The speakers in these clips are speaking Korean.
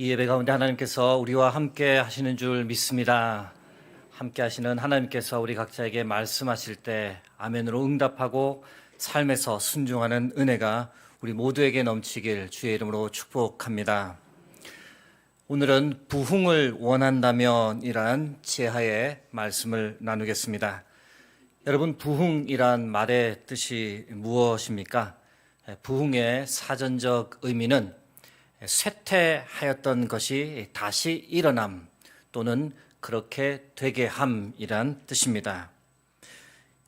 이 예배 가운데 하나님께서 우리와 함께 하시는 줄 믿습니다. 함께 하시는 하나님께서 우리 각자에게 말씀하실 때 아멘으로 응답하고 삶에서 순종하는 은혜가 우리 모두에게 넘치길 주의 이름으로 축복합니다. 오늘은 부흥을 원한다면이란 제하의 말씀을 나누겠습니다. 여러분, 부흥이란 말의 뜻이 무엇입니까? 부흥의 사전적 의미는 쇠퇴하였던 것이 다시 일어남 또는 그렇게 되게 함이란 뜻입니다.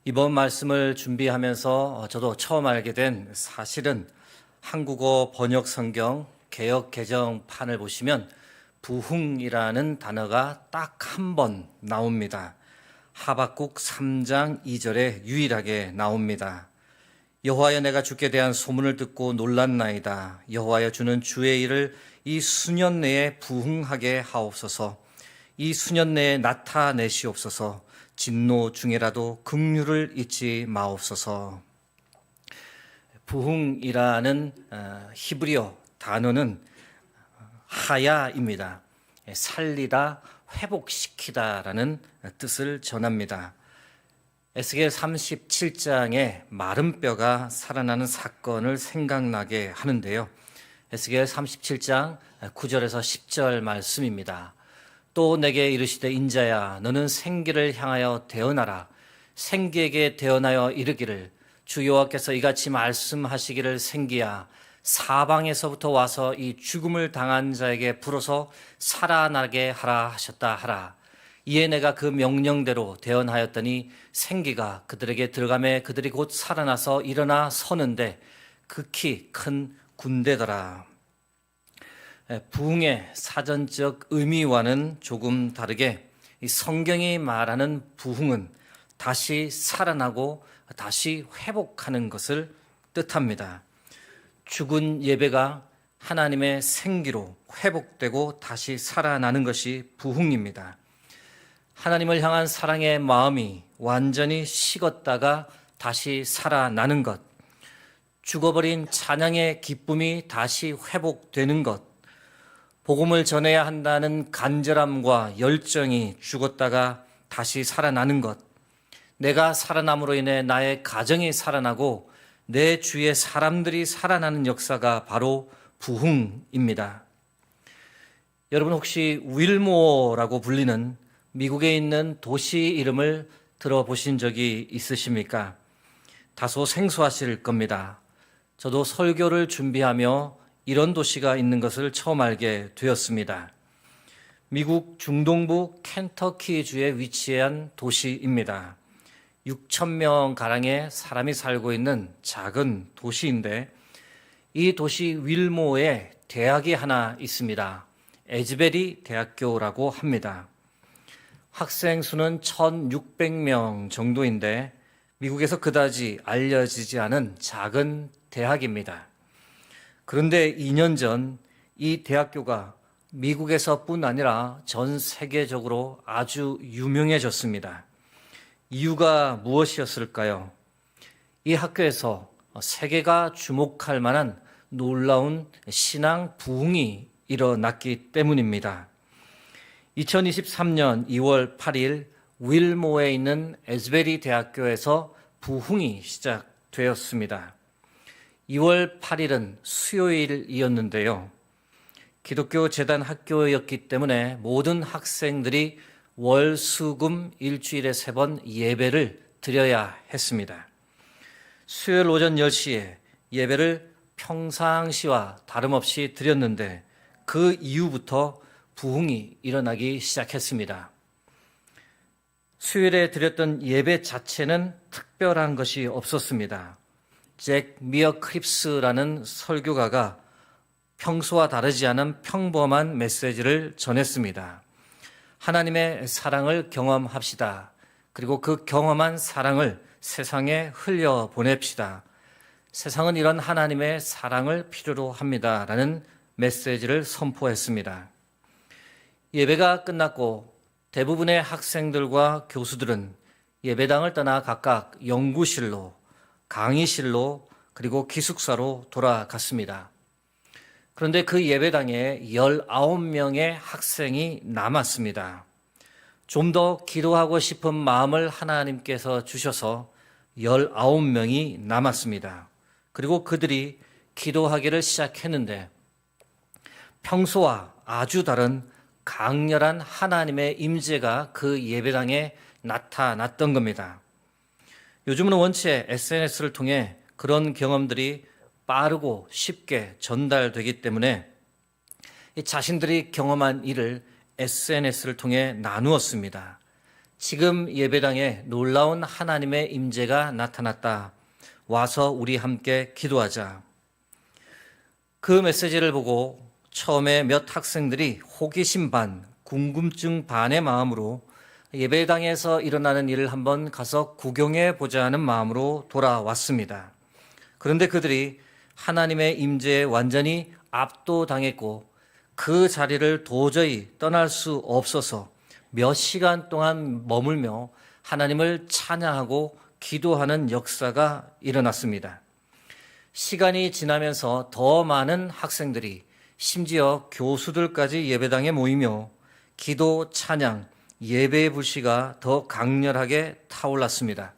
이번 말씀을 준비하면서 저도 처음 알게 된 사실은 한국어 번역 성경 개역 개정판을 보시면 부흥이라는 단어가 딱 한 번 나옵니다. 하박국 3장 2절에 유일하게 나옵니다. 여호와여, 내가 주께 대한 소문을 듣고 놀랐나이다. 여호와여, 주는 주의 일을 이 수년 내에 부흥하게 하옵소서. 이 수년 내에 나타내시옵소서. 진노 중에라도 긍휼을 잊지 마옵소서. 부흥이라는 히브리어 단어는 하야입니다. 살리다, 회복시키다라는 뜻을 전합니다. 에스겔 37장에 마른 뼈가 살아나는 사건을 생각나게 하는데요. 에스겔 37장 9절에서 10절 말씀입니다. 또 내게 이르시되, 인자야, 너는 생기를 향하여 대언하라. 생기에게 대언하여 이르기를, 주 여호와께서 이같이 말씀하시기를, 생기야, 사방에서부터 와서 이 죽음을 당한 자에게 불어서 살아나게 하라 하셨다 하라. 이에 내가 그 명령대로 대언하였더니 생기가 그들에게 들어가매 그들이 곧 살아나서 일어나 서는데 극히 큰 군대더라. 부흥의 사전적 의미와는 조금 다르게 이 성경이 말하는 부흥은 다시 살아나고 다시 회복하는 것을 뜻합니다. 죽은 예배가 하나님의 생기로 회복되고 다시 살아나는 것이 부흥입니다. 하나님을 향한 사랑의 마음이 완전히 식었다가 다시 살아나는 것, 죽어버린 찬양의 기쁨이 다시 회복되는 것, 복음을 전해야 한다는 간절함과 열정이 죽었다가 다시 살아나는 것, 내가 살아남으로 인해 나의 가정이 살아나고 내 주위의 사람들이 살아나는 역사가 바로 부흥입니다. 여러분, 혹시 윌모어라고 불리는 미국에 있는 도시 이름을 들어보신 적이 있으십니까? 다소 생소하실 겁니다. 저도 설교를 준비하며 이런 도시가 있는 것을 처음 알게 되었습니다. 미국 중동부 켄터키주에 위치한 도시입니다. 6,000명 가량의 사람이 살고 있는 작은 도시인데, 이 도시 윌모어에 대학이 하나 있습니다. 에즈베리 대학교라고 합니다. 학생 수는 1,600명 정도인데 미국에서 그다지 알려지지 않은 작은 대학입니다. 그런데 2년 전 이 대학교가 미국에서뿐 아니라 전 세계적으로 아주 유명해졌습니다. 이유가 무엇이었을까요? 이 학교에서 세계가 주목할 만한 놀라운 신앙 부흥이 일어났기 때문입니다. 2023년 2월 8일 윌모어에 있는 에즈베리 대학교에서 부흥이 시작되었습니다. 2월 8일은 수요일이었는데요. 기독교 재단 학교였기 때문에 모든 학생들이 월, 수, 금 일주일에 3번 예배를 드려야 했습니다. 수요일 오전 10시에 예배를 평상시와 다름없이 드렸는데 그 이후부터 부흥이 일어나기 시작했습니다. 수요일에 드렸던 예배 자체는 특별한 것이 없었습니다. 잭 미어 크립스라는 설교가가 평소와 다르지 않은 평범한 메시지를 전했습니다. 하나님의 사랑을 경험합시다. 그리고 그 경험한 사랑을 세상에 흘려보냅시다. 세상은 이런 하나님의 사랑을 필요로 합니다. 라는 메시지를 선포했습니다. 예배가 끝났고 대부분의 학생들과 교수들은 예배당을 떠나 각각 연구실로, 강의실로, 그리고 기숙사로 돌아갔습니다. 그런데 그 예배당에 19명의 학생이 남았습니다. 좀 더 기도하고 싶은 마음을 하나님께서 주셔서 19명이 남았습니다. 그리고 그들이 기도하기를 시작했는데 평소와 아주 다른 강렬한 하나님의 임재가 그 예배당에 나타났던 겁니다. 요즘은 원체 SNS를 통해 그런 경험들이 빠르고 쉽게 전달되기 때문에 자신들이 경험한 일을 SNS를 통해 나누었습니다. 지금 예배당에 놀라운 하나님의 임재가 나타났다. 와서 우리 함께 기도하자. 그 메시지를 보고 처음에 몇 학생들이 호기심 반, 궁금증 반의 마음으로 예배당에서 일어나는 일을 한번 가서 구경해 보자 하는 마음으로 돌아왔습니다. 그런데 그들이 하나님의 임재에 완전히 압도당했고 그 자리를 도저히 떠날 수 없어서 몇 시간 동안 머물며 하나님을 찬양하고 기도하는 역사가 일어났습니다. 시간이 지나면서 더 많은 학생들이 심지어 교수들까지 예배당에 모이며 기도, 찬양, 예배의 불씨가 더 강렬하게 타올랐습니다.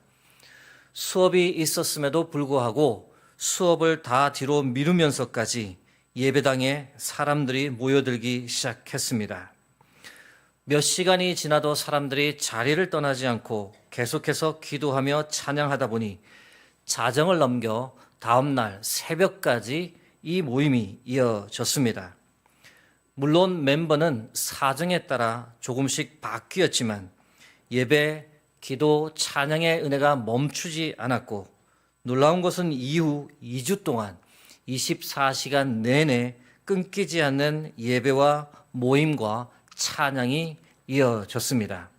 수업이 있었음에도 불구하고 수업을 다 뒤로 미루면서까지 예배당에 사람들이 모여들기 시작했습니다. 몇 시간이 지나도 사람들이 자리를 떠나지 않고 계속해서 기도하며 찬양하다 보니 자정을 넘겨 다음날 새벽까지 이 모임이 이어졌습니다. 물론 멤버는 사정에 따라 조금씩 바뀌었지만 예배, 기도, 찬양의 은혜가 멈추지 않았고 놀라운 것은 이후 2주 동안 24시간 내내 끊기지 않는 예배와 모임과 찬양이 이어졌습니다.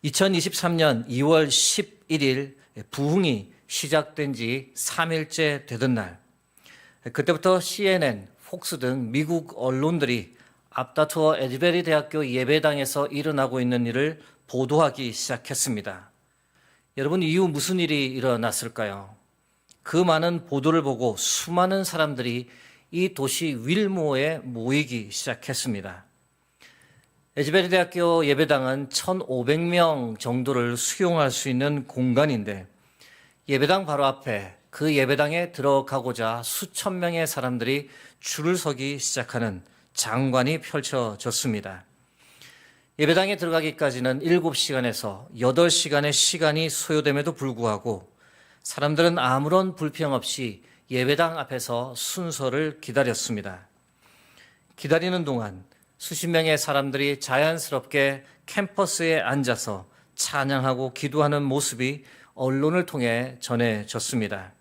2023년 2월 11일 부흥이 시작된 지 3일째 되던 날, 그때부터 CNN, 폭스 등 미국 언론들이 앞다투어 에즈베리 대학교 예배당에서 일어나고 있는 일을 보도하기 시작했습니다. 여러분, 이후 무슨 일이 일어났을까요? 그 많은 보도를 보고 수많은 사람들이 이 도시 윌모어에 모이기 시작했습니다. 에즈베리 대학교 예배당은 1,500명 정도를 수용할 수 있는 공간인데 예배당 바로 앞에 그 예배당에 들어가고자 수천 명의 사람들이 줄을 서기 시작하는 장관이 펼쳐졌습니다. 예배당에 들어가기까지는 7시간에서 8시간의 시간이 소요됨에도 불구하고 사람들은 아무런 불평 없이 예배당 앞에서 순서를 기다렸습니다. 기다리는 동안 수십 명의 사람들이 자연스럽게 캠퍼스에 앉아서 찬양하고 기도하는 모습이 언론을 통해 전해졌습니다.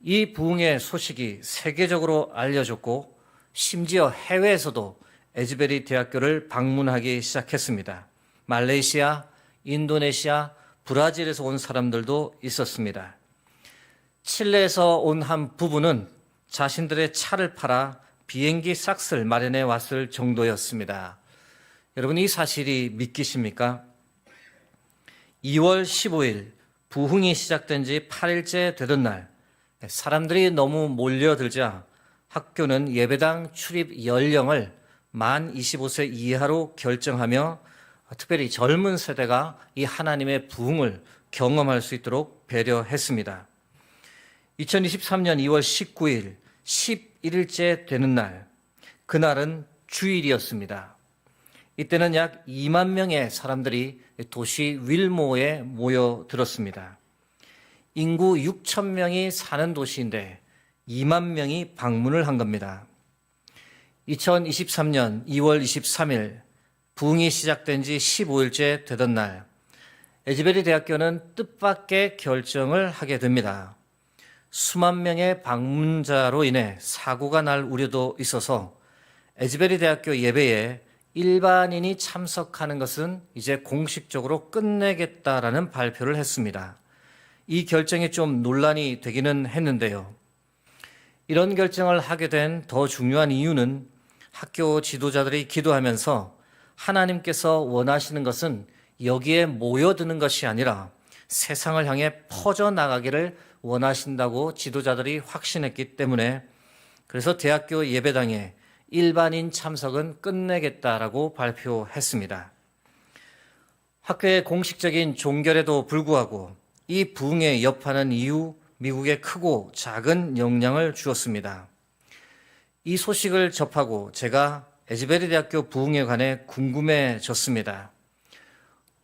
이 부흥의 소식이 세계적으로 알려졌고 심지어 해외에서도 에즈베리 대학교를 방문하기 시작했습니다. 말레이시아, 인도네시아, 브라질에서 온 사람들도 있었습니다. 칠레에서 온 한 부부는 자신들의 차를 팔아 비행기 싹스를 마련해 왔을 정도였습니다. 여러분, 이 사실이 믿기십니까? 2월 15일 부흥이 시작된 지 8일째 되던 날, 사람들이 너무 몰려들자 학교는 예배당 출입 연령을 만 25세 이하로 결정하며 특별히 젊은 세대가 이 하나님의 부흥을 경험할 수 있도록 배려했습니다. 2023년 2월 19일 11일째 되는 날, 그날은 주일이었습니다. 이때는 약 2만 명의 사람들이 도시 윌모어에 모여들었습니다. 인구 6천 명이 사는 도시인데 2만 명이 방문을 한 겁니다. 2023년 2월 23일 부흥이 시작된 지 15일째 되던 날, 에즈베리 대학교는 뜻밖의 결정을 하게 됩니다. 수만 명의 방문자로 인해 사고가 날 우려도 있어서 에즈베리 대학교 예배에 일반인이 참석하는 것은 이제 공식적으로 끝내겠다라는 발표를 했습니다. 이 결정이 좀 논란이 되기는 했는데요. 이런 결정을 하게 된 더 중요한 이유는 학교 지도자들이 기도하면서 하나님께서 원하시는 것은 여기에 모여드는 것이 아니라 세상을 향해 퍼져나가기를 원하신다고 지도자들이 확신했기 때문에 그래서 대학교 예배당에 일반인 참석은 끝내겠다라고 발표했습니다. 학교의 공식적인 종결에도 불구하고 이 부흥의 여파는 이후 미국에 크고 작은 영향을 주었습니다. 이 소식을 접하고 제가 에즈베리 대학교 부흥에 관해 궁금해졌습니다.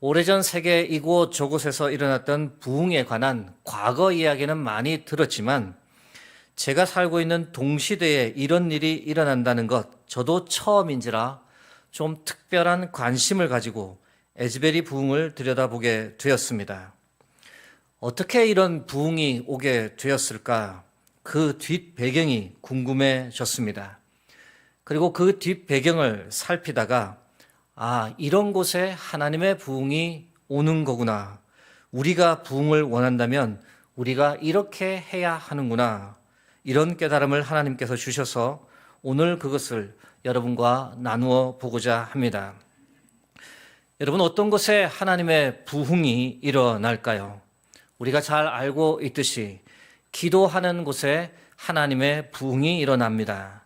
오래전 세계 이곳 저곳에서 일어났던 부흥에 관한 과거 이야기는 많이 들었지만 제가 살고 있는 동시대에 이런 일이 일어난다는 것 저도 처음인지라 좀 특별한 관심을 가지고 에즈베리 부흥을 들여다보게 되었습니다. 어떻게 이런 부흥이 오게 되었을까? 그 뒷 배경이 궁금해졌습니다. 그리고 그 뒷 배경을 살피다가 이런 곳에 하나님의 부흥이 오는 거구나. 우리가 부흥을 원한다면 우리가 이렇게 해야 하는구나. 이런 깨달음을 하나님께서 주셔서 오늘 그것을 여러분과 나누어 보고자 합니다. 여러분, 어떤 곳에 하나님의 부흥이 일어날까요? 우리가 잘 알고 있듯이 기도하는 곳에 하나님의 부흥이 일어납니다.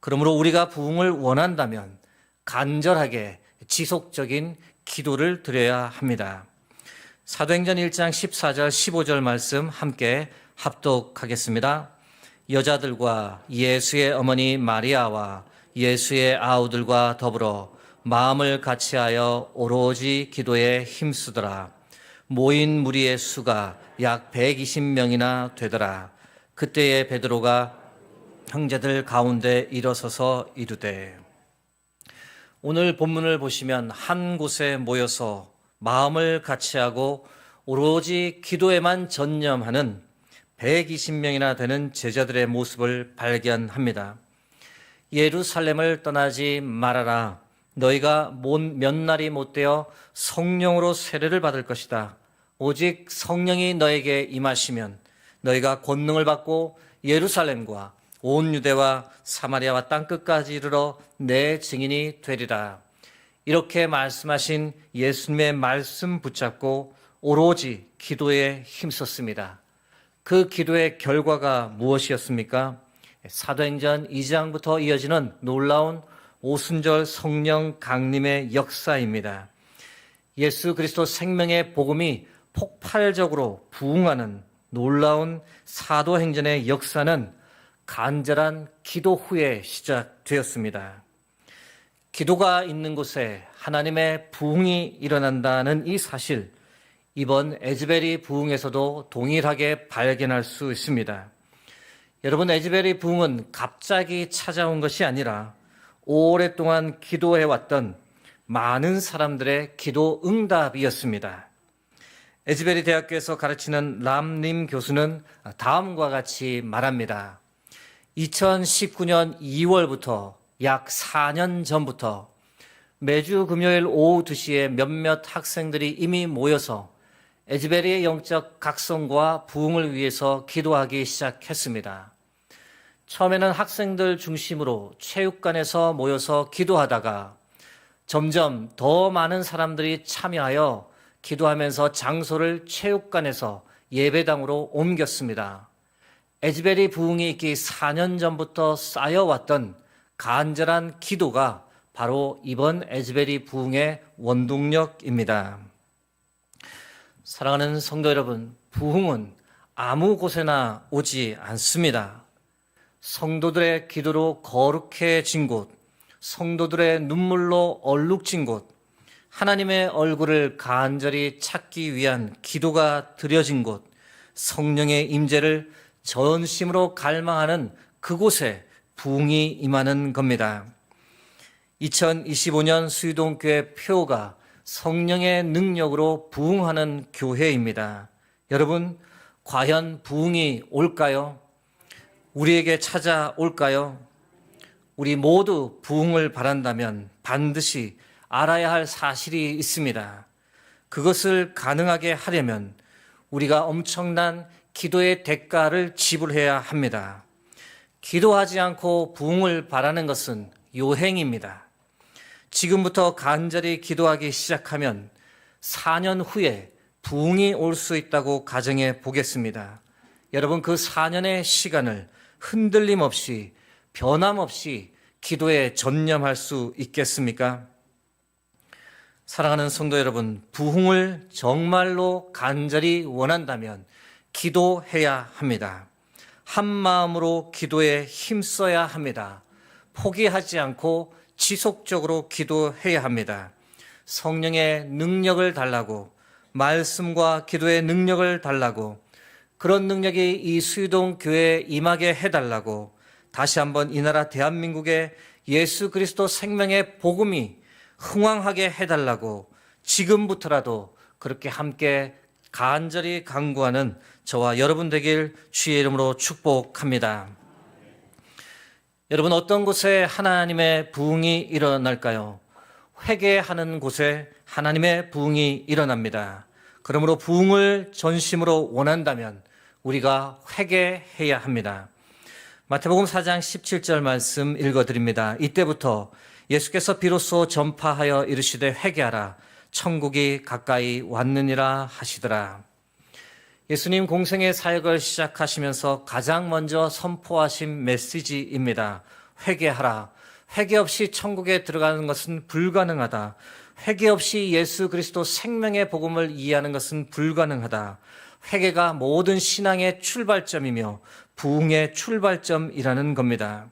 그러므로 우리가 부흥을 원한다면 간절하게 지속적인 기도를 드려야 합니다. 사도행전 1장 14절 15절 말씀 함께 합독하겠습니다. 여자들과 예수의 어머니 마리아와 예수의 아우들과 더불어 마음을 같이하여 오로지 기도에 힘쓰더라. 모인 무리의 수가 약 120명이나 되더라. 그때에 베드로가 형제들 가운데 일어서서 이르되. 오늘 본문을 보시면 한 곳에 모여서 마음을 같이하고 오로지 기도에만 전념하는 120명이나 되는 제자들의 모습을 발견합니다. 예루살렘을 떠나지 말아라. 너희가 몇 날이 못되어 성령으로 세례를 받을 것이다. 오직 성령이 너에게 임하시면 너희가 권능을 받고 예루살렘과 온 유대와 사마리아와 땅끝까지 이르러 내 증인이 되리라. 이렇게 말씀하신 예수님의 말씀 붙잡고 오로지 기도에 힘썼습니다. 그 기도의 결과가 무엇이었습니까? 사도행전 2장부터 이어지는 놀라운 오순절 성령 강림의 역사입니다. 예수 그리스도 생명의 복음이 폭발적으로 부흥하는 놀라운 사도행전의 역사는 간절한 기도 후에 시작되었습니다. 기도가 있는 곳에 하나님의 부흥이 일어난다는 이 사실, 이번 에즈베리 부흥에서도 동일하게 발견할 수 있습니다. 여러분, 에즈베리 부흥은 갑자기 찾아온 것이 아니라 오랫동안 기도해왔던 많은 사람들의 기도 응답이었습니다. 에즈베리 대학교에서 가르치는 람림 교수는 다음과 같이 말합니다. 2019년 2월부터 약 4년 전부터 매주 금요일 오후 2시에 몇몇 학생들이 이미 모여서 에즈베리의 영적 각성과 부흥을 위해서 기도하기 시작했습니다. 처음에는 학생들 중심으로 체육관에서 모여서 기도하다가 점점 더 많은 사람들이 참여하여 기도하면서 장소를 체육관에서 예배당으로 옮겼습니다. 에즈베리 부흥이 있기 4년 전부터 쌓여왔던 간절한 기도가 바로 이번 에즈베리 부흥의 원동력입니다. 사랑하는 성도 여러분, 부흥은 아무 곳에나 오지 않습니다. 성도들의 기도로 거룩해진 곳, 성도들의 눈물로 얼룩진 곳, 하나님의 얼굴을 간절히 찾기 위한 기도가 드려진 곳, 성령의 임재를 전심으로 갈망하는 그곳에 부흥이 임하는 겁니다. 2025년 수유동교회 표가 성령의 능력으로 부흥하는 교회입니다. 여러분, 과연 부흥이 올까요? 우리에게 찾아올까요? 우리 모두 부흥을 바란다면 반드시 알아야 할 사실이 있습니다. 그것을 가능하게 하려면 우리가 엄청난 기도의 대가를 지불해야 합니다. 기도하지 않고 부흥을 바라는 것은 요행입니다. 지금부터 간절히 기도하기 시작하면 4년 후에 부흥이 올 수 있다고 가정해 보겠습니다. 여러분, 그 4년의 시간을 흔들림 없이 변함없이 기도에 전념할 수 있겠습니까? 사랑하는 성도 여러분, 부흥을 정말로 간절히 원한다면 기도해야 합니다. 한 마음으로 기도에 힘써야 합니다. 포기하지 않고 지속적으로 기도해야 합니다. 성령의 능력을 달라고, 말씀과 기도의 능력을 달라고, 그런 능력이 이 수유동 교회에 임하게 해달라고, 다시 한번 이 나라 대한민국에 예수 그리스도 생명의 복음이 흥왕하게 해달라고 지금부터라도 그렇게 함께 간절히 간구하는 저와 여러분 되길 주의 이름으로 축복합니다. 여러분, 어떤 곳에 하나님의 부흥이 일어날까요? 회개하는 곳에 하나님의 부흥이 일어납니다. 그러므로 부흥을 전심으로 원한다면 우리가 회개해야 합니다. 마태복음 4장 17절 말씀 읽어드립니다. 이때부터 예수께서 비로소 전파하여 이르시되 회개하라, 천국이 가까이 왔느니라 하시더라. 예수님 공생의 사역을 시작하시면서 가장 먼저 선포하신 메시지입니다. 회개하라. 회개 없이 천국에 들어가는 것은 불가능하다. 회개 없이 예수 그리스도 생명의 복음을 이해하는 것은 불가능하다. 회개가 모든 신앙의 출발점이며 부흥의 출발점이라는 겁니다.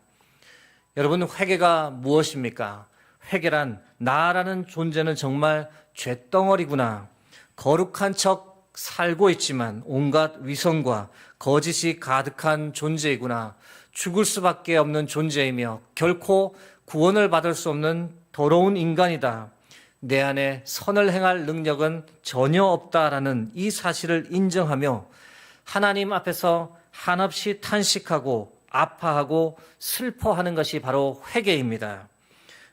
여러분, 회개가 무엇입니까? 회개란 나라는 존재는 정말 쇳덩어리구나. 거룩한 척 살고 있지만 온갖 위선과 거짓이 가득한 존재이구나. 죽을 수밖에 없는 존재이며 결코 구원을 받을 수 없는 더러운 인간이다. 내 안에 선을 행할 능력은 전혀 없다라는 이 사실을 인정하며 하나님 앞에서 한없이 탄식하고 아파하고 슬퍼하는 것이 바로 회개입니다.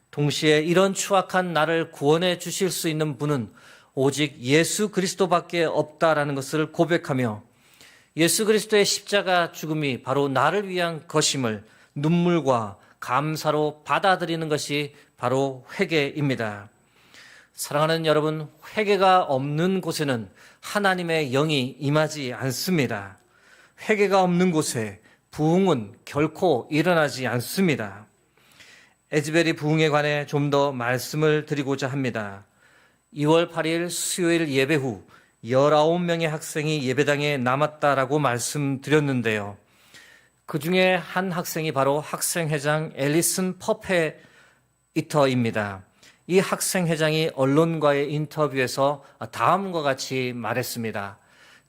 동시에 이런 추악한 나를 구원해 주실 수 있는 분은 오직 예수 그리스도밖에 없다라는 것을 고백하며 예수 그리스도의 십자가 죽음이 바로 나를 위한 것임을 눈물과 감사로 받아들이는 것이 바로 회개입니다. 사랑하는 여러분, 회개가 없는 곳에는 하나님의 영이 임하지 않습니다. 회개가 없는 곳에 부흥은 결코 일어나지 않습니다. 에즈베리 부흥에 관해 좀 더 말씀을 드리고자 합니다. 2월 8일 수요일 예배 후 19명의 학생이 예배당에 남았다라고 말씀드렸는데요. 그 중에 한 학생이 바로 학생회장 앨리슨 퍼페이터입니다. 이 학생회장이 언론과의 인터뷰에서 다음과 같이 말했습니다.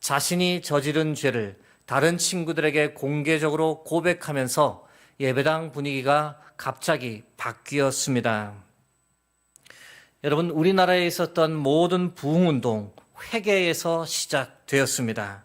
자신이 저지른 죄를 다른 친구들에게 공개적으로 고백하면서 예배당 분위기가 갑자기 바뀌었습니다. 여러분, 우리나라에 있었던 모든 부흥운동, 회개에서 시작되었습니다.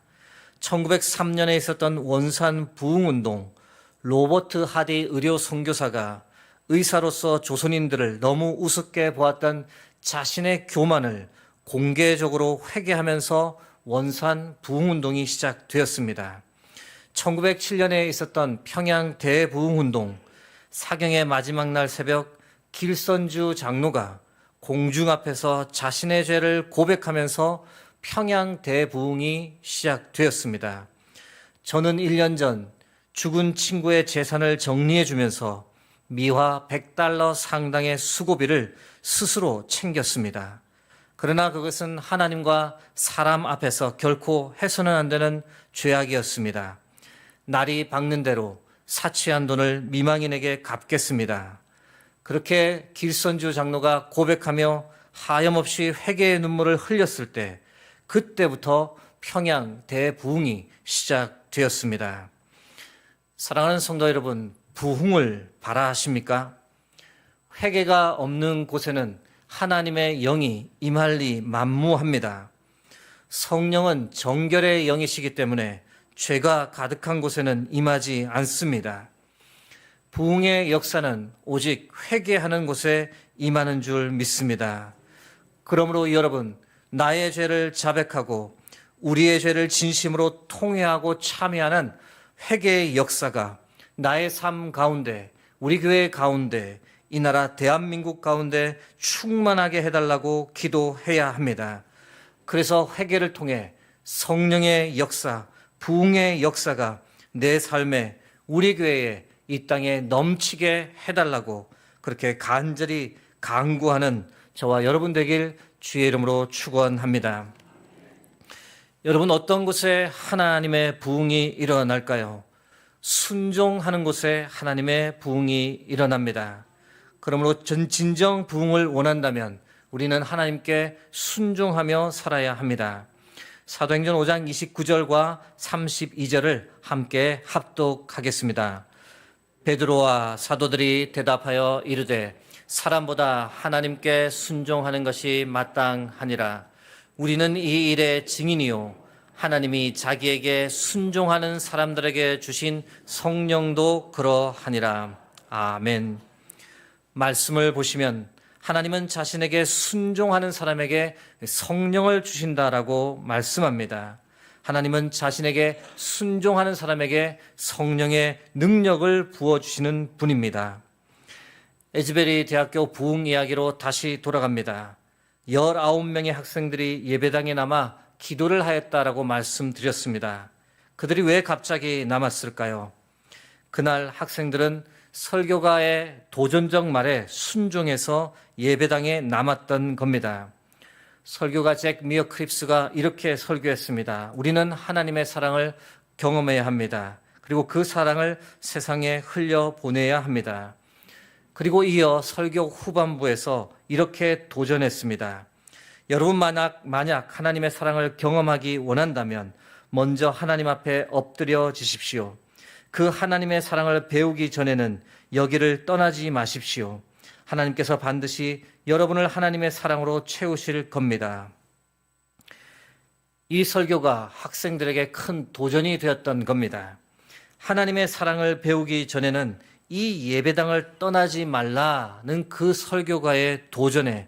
1903년에 있었던 원산 부흥운동, 로버트 하디 의료 선교사가 의사로서 조선인들을 너무 우습게 보았던 자신의 교만을 공개적으로 회개하면서 원산 부흥운동이 시작되었습니다. 1907년에 있었던 평양 대부흥운동, 사경의 마지막 날 새벽 길선주 장로가 공중 앞에서 자신의 죄를 고백하면서 평양 대부흥이 시작되었습니다. 저는 1년 전 죽은 친구의 재산을 정리해 주면서 미화 $100 상당의 수고비를 스스로 챙겼습니다. 그러나 그것은 하나님과 사람 앞에서 결코 해서는 안 되는 죄악이었습니다. 날이 밝는 대로 사치한 돈을 미망인에게 갚겠습니다. 그렇게 길선주 장로가 고백하며 하염없이 회개의 눈물을 흘렸을 때 그때부터 평양 대부흥이 시작되었습니다. 사랑하는 성도 여러분, 부흥을 바라십니까? 회개가 없는 곳에는 하나님의 영이 임할리 만무합니다. 성령은 정결의 영이시기 때문에 죄가 가득한 곳에는 임하지 않습니다. 부흥의 역사는 오직 회개하는 곳에 임하는 줄 믿습니다. 그러므로 여러분, 나의 죄를 자백하고 우리의 죄를 진심으로 통회하고 참여하는 회개의 역사가 나의 삶 가운데, 우리 교회 가운데, 이 나라 대한민국 가운데 충만하게 해달라고 기도해야 합니다. 그래서 회개를 통해 성령의 역사, 부흥의 역사가 내 삶에, 우리 교회에 이 땅에 넘치게 해달라고 그렇게 간절히 간구하는 저와 여러분 되길 주의 이름으로 축원합니다. 여러분, 어떤 곳에 하나님의 부흥이 일어날까요? 순종하는 곳에 하나님의 부흥이 일어납니다. 그러므로 진정 부흥을 원한다면 우리는 하나님께 순종하며 살아야 합니다. 사도행전 5장 29절과 32절을 함께 합독하겠습니다. 베드로와 사도들이 대답하여 이르되 사람보다 하나님께 순종하는 것이 마땅하니라. 우리는 이 일의 증인이요 하나님이 자기에게 순종하는 사람들에게 주신 성령도 그러하니라. 아멘. 말씀을 보시면 하나님은 자신에게 순종하는 사람에게 성령을 주신다라고 말씀합니다. 하나님은 자신에게 순종하는 사람에게 성령의 능력을 부어주시는 분입니다. 에즈베리 대학교 부흥 이야기로 다시 돌아갑니다. 19명의 학생들이 예배당에 남아 기도를 하였다라고 말씀드렸습니다. 그들이 왜 갑자기 남았을까요? 그날 학생들은 설교가의 도전적 말에 순종해서 예배당에 남았던 겁니다. 설교가 잭 미어 크립스가 이렇게 설교했습니다. 우리는 하나님의 사랑을 경험해야 합니다. 그리고 그 사랑을 세상에 흘려보내야 합니다. 그리고 이어 설교 후반부에서 이렇게 도전했습니다. 여러분 만약 하나님의 사랑을 경험하기 원한다면 먼저 하나님 앞에 엎드려지십시오. 그 하나님의 사랑을 배우기 전에는 여기를 떠나지 마십시오. 하나님께서 반드시 여러분을 하나님의 사랑으로 채우실 겁니다. 이 설교가 학생들에게 큰 도전이 되었던 겁니다. 하나님의 사랑을 배우기 전에는 이 예배당을 떠나지 말라는 그 설교가의 도전에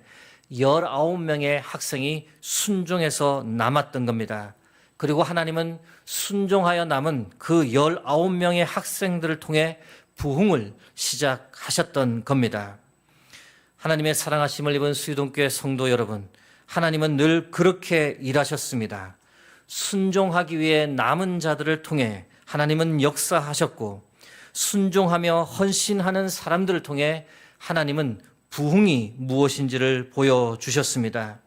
19명의 학생이 순종해서 남았던 겁니다. 그리고 하나님은 순종하여 남은 그 19명의 학생들을 통해 부흥을 시작하셨던 겁니다. 하나님의 사랑하심을 입은 수유동교회 성도 여러분, 하나님은 늘 그렇게 일하셨습니다. 순종하기 위해 남은 자들을 통해 하나님은 역사하셨고, 순종하며 헌신하는 사람들을 통해 하나님은 부흥이 무엇인지를 보여주셨습니다.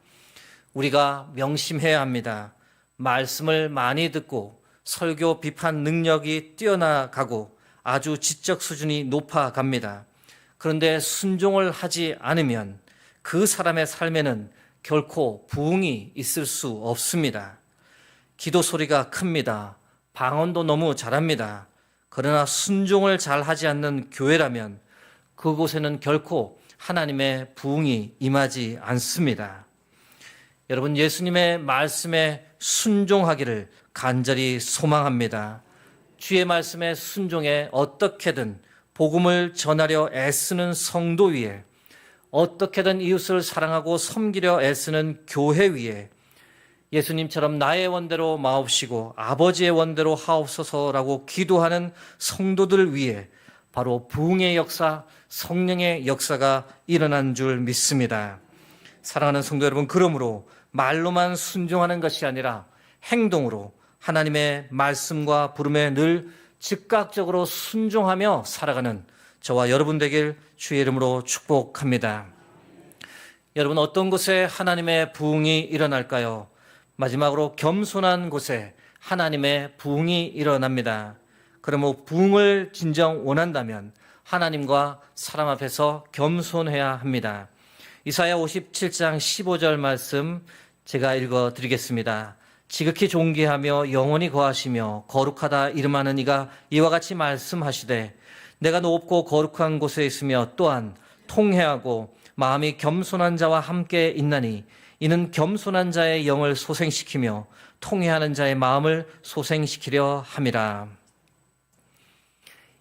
우리가 명심해야 합니다. 말씀을 많이 듣고 설교 비판 능력이 뛰어나가고 아주 지적 수준이 높아갑니다. 그런데 순종을 하지 않으면 그 사람의 삶에는 결코 부흥이 있을 수 없습니다. 기도 소리가 큽니다. 방언도 너무 잘합니다. 그러나 순종을 잘 하지 않는 교회라면 그곳에는 결코 하나님의 부흥이 임하지 않습니다. 여러분, 예수님의 말씀에 순종하기를 간절히 소망합니다. 주의 말씀에 순종해 어떻게든 복음을 전하려 애쓰는 성도 위에, 어떻게든 이웃을 사랑하고 섬기려 애쓰는 교회 위에 예수님처럼 나의 원대로 마옵시고 아버지의 원대로 하옵소서라고 기도하는 성도들 위에 바로 부흥의 역사, 성령의 역사가 일어난 줄 믿습니다. 사랑하는 성도 여러분, 그러므로 말로만 순종하는 것이 아니라 행동으로 하나님의 말씀과 부름에 늘 즉각적으로 순종하며 살아가는 저와 여러분 되길 주의 이름으로 축복합니다. 여러분, 어떤 곳에 하나님의 부흥이 일어날까요? 마지막으로 겸손한 곳에 하나님의 부흥이 일어납니다. 그러므로 부흥을 진정 원한다면 하나님과 사람 앞에서 겸손해야 합니다. 이사야 57장 15절 말씀 제가 읽어드리겠습니다. 지극히 존귀하며 영원히 거하시며 거룩하다 이름하는 이가 이와 같이 말씀하시되 내가 높고 거룩한 곳에 있으며 또한 통회하고 마음이 겸손한 자와 함께 있나니 이는 겸손한 자의 영을 소생시키며 통회하는 자의 마음을 소생시키려 함이라.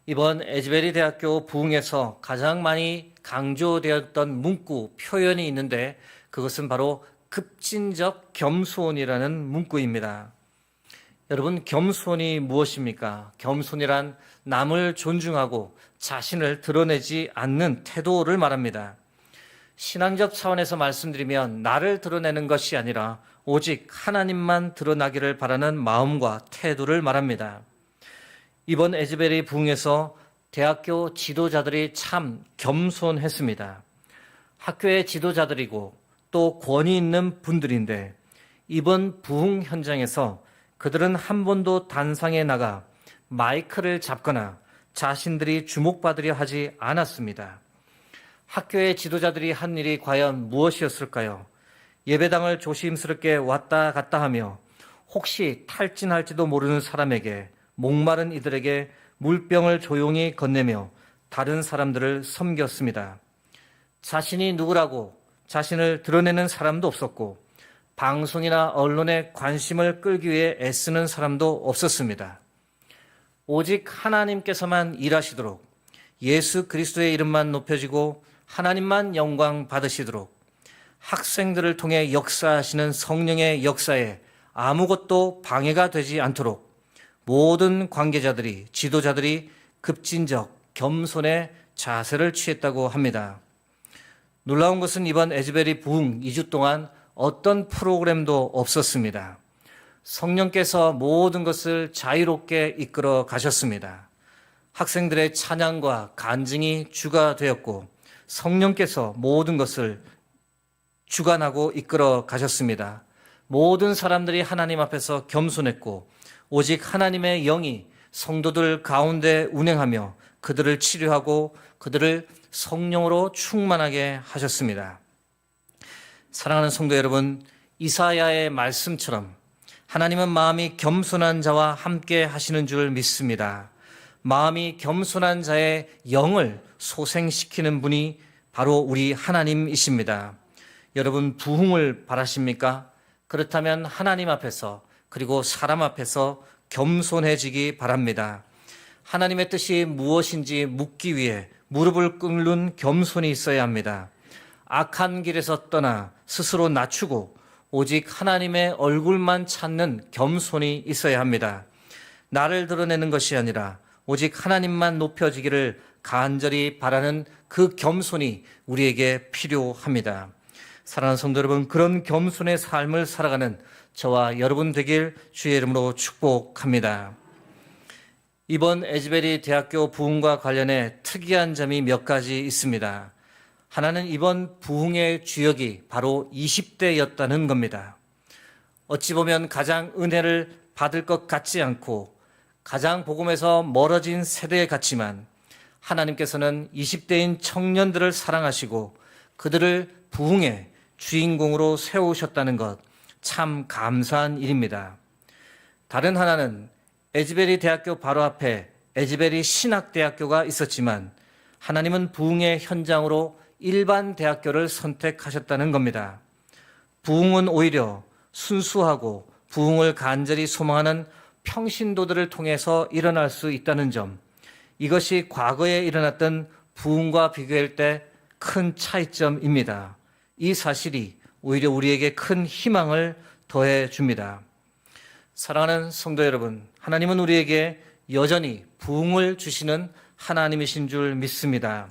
이번 에즈베리 대학교 부흥에서 가장 많이 강조되었던 문구 표현이 있는데 그것은 바로 급진적 겸손이라는 문구입니다. 여러분, 겸손이 무엇입니까? 겸손이란 남을 존중하고 자신을 드러내지 않는 태도를 말합니다. 신앙적 차원에서 말씀드리면 나를 드러내는 것이 아니라 오직 하나님만 드러나기를 바라는 마음과 태도를 말합니다. 이번 에즈베리 부흥에서 대학교 지도자들이 참 겸손했습니다. 학교의 지도자들이고 또 권위 있는 분들인데 이번 부흥 현장에서 그들은 한 번도 단상에 나가 마이크를 잡거나 자신들이 주목받으려 하지 않았습니다. 학교의 지도자들이 한 일이 과연 무엇이었을까요? 예배당을 조심스럽게 왔다 갔다 하며 혹시 탈진할지도 모르는 사람에게 목마른 이들에게 물병을 조용히 건네며 다른 사람들을 섬겼습니다. 자신이 누구라고 자신을 드러내는 사람도 없었고 방송이나 언론의 관심을 끌기 위해 애쓰는 사람도 없었습니다. 오직 하나님께서만 일하시도록 예수 그리스도의 이름만 높여지고 하나님만 영광 받으시도록 학생들을 통해 역사하시는 성령의 역사에 아무것도 방해가 되지 않도록 모든 관계자들이, 지도자들이 급진적 겸손의 자세를 취했다고 합니다. 놀라운 것은 이번 에즈베리 부흥 2주 동안 어떤 프로그램도 없었습니다. 성령께서 모든 것을 자유롭게 이끌어 가셨습니다. 학생들의 찬양과 간증이 주가 되었고 성령께서 모든 것을 주관하고 이끌어 가셨습니다. 모든 사람들이 하나님 앞에서 겸손했고 오직 하나님의 영이 성도들 가운데 운행하며 그들을 치료하고 그들을 성령으로 충만하게 하셨습니다. 사랑하는 성도 여러분, 이사야의 말씀처럼 하나님은 마음이 겸손한 자와 함께 하시는 줄 믿습니다. 마음이 겸손한 자의 영을 소생시키는 분이 바로 우리 하나님이십니다. 여러분, 부흥을 바라십니까? 그렇다면 하나님 앞에서 그리고 사람 앞에서 겸손해지기 바랍니다. 하나님의 뜻이 무엇인지 묻기 위해 무릎을 꿇는 겸손이 있어야 합니다. 악한 길에서 떠나 스스로 낮추고 오직 하나님의 얼굴만 찾는 겸손이 있어야 합니다. 나를 드러내는 것이 아니라 오직 하나님만 높여지기를 간절히 바라는 그 겸손이 우리에게 필요합니다. 사랑하는 성도 여러분, 그런 겸손의 삶을 살아가는 저와 여러분 되길 주의 이름으로 축복합니다. 이번 에즈베리 대학교 부흥과 관련해 특이한 점이 몇 가지 있습니다. 하나는 이번 부흥의 주역이 바로 20대였다는 겁니다. 어찌 보면 가장 은혜를 받을 것 같지 않고 가장 복음에서 멀어진 세대 같지만 하나님께서는 20대인 청년들을 사랑하시고 그들을 부흥의 주인공으로 세우셨다는 것, 참 감사한 일입니다. 다른 하나는 에즈베리 대학교 바로 앞에 에즈베리 신학대학교가 있었지만 하나님은 부흥의 현장으로 일반 대학교를 선택하셨다는 겁니다. 부흥은 오히려 순수하고 부흥을 간절히 소망하는 평신도들을 통해서 일어날 수 있다는 점, 이것이 과거에 일어났던 부흥과 비교할 때 큰 차이점입니다. 이 사실이 오히려 우리에게 큰 희망을 더해 줍니다. 사랑하는 성도 여러분, 하나님은 우리에게 여전히 부흥을 주시는 하나님이신 줄 믿습니다.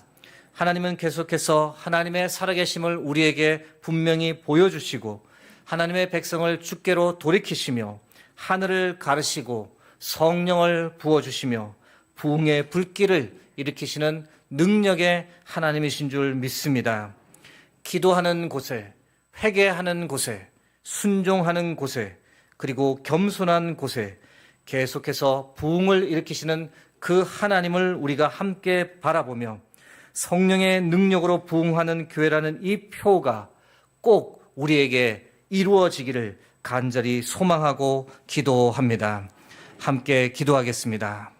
하나님은 계속해서 하나님의 살아계심을 우리에게 분명히 보여주시고 하나님의 백성을 주께로 돌이키시며 하늘을 가르시고 성령을 부어주시며 부흥의 불길을 일으키시는 능력의 하나님이신 줄 믿습니다. 기도하는 곳에, 회개하는 곳에, 순종하는 곳에, 그리고 겸손한 곳에 계속해서 부흥을 일으키시는 그 하나님을 우리가 함께 바라보며 성령의 능력으로 부흥하는 교회라는 이 표가 꼭 우리에게 이루어지기를 간절히 소망하고 기도합니다. 함께 기도하겠습니다.